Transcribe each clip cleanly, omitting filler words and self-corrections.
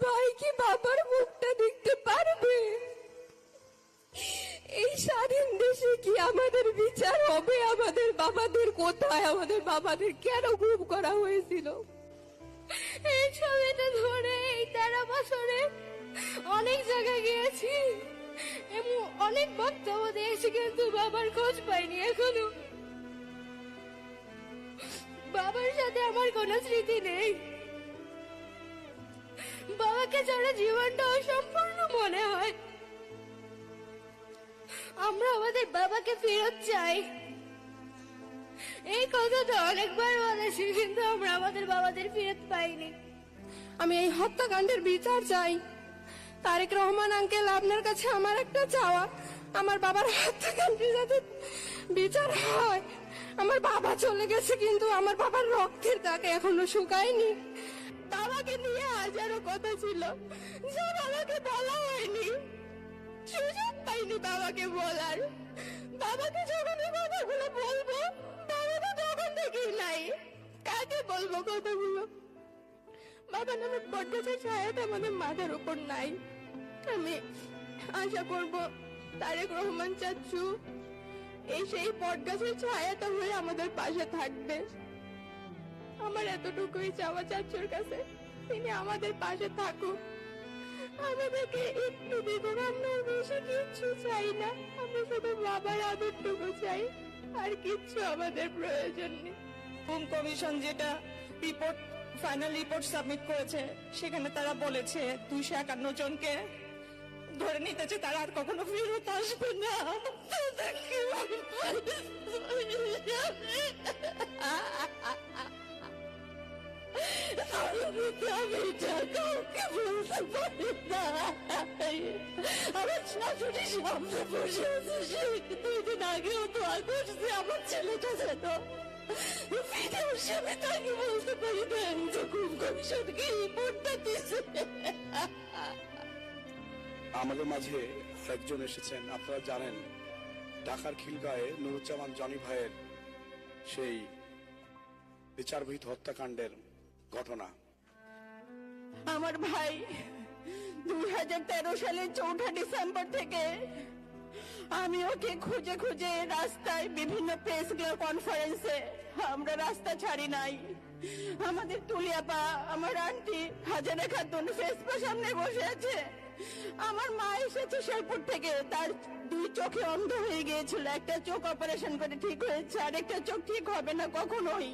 ভাই কি বাবার মুখটা দেখতে পারবে? এই স্বাধীন দেশে কি আমাদের বিচার হবে? আমাদের বাবাদের কোথায়? আমাদের বাবাদের কেন গুম করা হয়েছিল? এই ছবিটা ধরে এই 13 বছরে অনেক জায়গায় গিয়েছি এবং অনেক বক্তব্য দিয়েছি, কিন্তু বাবার খোঁজ পাইনি এখনো। বাবার সাথে আমার কোনো স্মৃতি নেই। বাবাকে ছাড়া জীবনটা অসম্পূর্ণ মনে হয়। আমরা আমাদের বাবাকে ফেরত চাই। এই কথাটা অনেকবার বলেছি, কিন্তু আমরা আমাদের বাবাদের ফেরত পাইনি। আমি এই হত্যাকাণ্ডের বিচার চাই। তারেক রহমান আঙ্কেল, আপনার কাছে আমার একটা চাওয়া, আমার বাবার হত্যাকাণ্ডের যাতে বিচার হয়। আমার বাবা চলে গেছে, কিন্তু আমার বাবার রক্তের দাগ এখনো শুকায়নি। বাবাকে নিয়ে হাজারো কথা ছিল যা বাবাকে বলা হয়নি, সুযোগ পাইনি বাবাকে বলার। বাবাকে যখন এই কথাগুলো বলবো, বাবা তো তখন থেকেই নাই। কাকে বলবো কথাগুলো? বাবা নামের বটগাছের ছায়াটা আমাদের মাথার উপর নাই। আমি আশা করব তারেক রহমান চাচ্চু এই সেই বটগাছের ছায়াটা হয়ে আমাদের পাশে থাকবে। আমার এতটুকুই চাওয়া চাচ্চুর কাছে, তিনি আমাদের পাশে থাকুক, আমাদেরকে একটু দিবেন। আমরা বেশি কিচ্ছু চাই না, আমরা শুধু বাবার আদরটুকু চাই, আর কিচ্ছু আমাদের প্রয়োজন নেই। গুম কমিশন যেটা রিপোর্ট, ফাইনাল রিপোর্ট সাবমিট করেছে, সেখানে তারা বলেছে 251 জনকে ধরে নিতেছে, তারা আর কখনো ফেরত আসবে না। আমি এটা কাউকে বলতে পারি না। আমার শাশুড়ি সামনে বসে আছে, সে 2 দিন আগেও দোয়া করছে আমার ছেলেটা যেন ফিরে আসে। আমি তাকে বলতে পারি না যে গুম কমিশনকে রিপোর্টটা দিছে। আমাদের মাঝে একজন এসেছেন, আপনারা জানেন, ঢাকার খিলগাঁয়ে নুরুজ্জামান জনি ভাইয়ের সেই বিচারবিহীন হত্যাকাণ্ডের ঘটনা। আমার ভাই 2013 সালের 4 ডিসেম্বর থেকে আমি ওকে খুঁজে খুঁজে রাস্তায়, বিভিন্ন প্রেস কনফারেন্সে, আমরা রাস্তা ছাড়ি নাই। আমাদের তুলিয়াপা, আমার আন্টি হাজারা খাতুন ফেসপা সামনে বসে আছে। আমার মা এসেছে শেরপুর থেকে, তার 2 চোখে অন্ধ হয়ে গিয়েছিল। একটা চোখ অপারেশন করে ঠিক হয়েছে, আর একটা চোখ ঠিক হবে না কখনোই।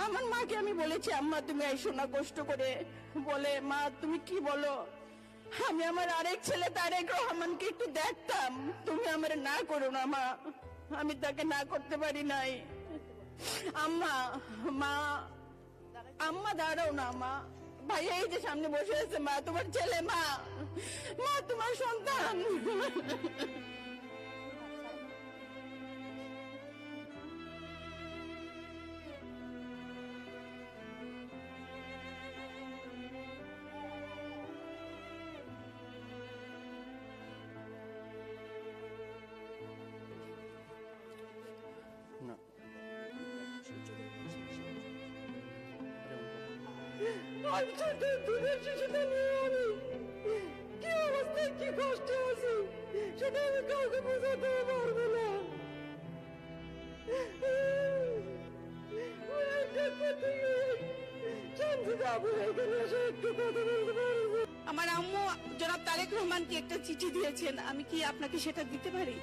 আমার মাকে আমি বলেছি, আম্মা তুমি আইসো না কষ্ট করে। বলে, মা তুমি কি বলো? আমি আমার আরেক ছেলে তারেক রহমানকে একটু দেখতাম, তুমি আমার না করো না মা। আমি তাকে না করতে পারি নাই। আম্মা, মা, আম্মা দাঁড়াও না মা। ভাই এই যে সামনে বসে আছে, মা তোমার ছেলে, মা, মা তোমার সন্তান। আমি ছোট দুধের শিশুটা নিয়ে আমি কি অবস্থায়, কি কষ্টে আছি, সেটা আমি কাউকে বোঝাতে পারবো না। আমার আম্মু জনাব তারেক রহমানকে একটা চিঠি দিয়েছেন, আমি কি আপনাকে সেটা দিতে পারি?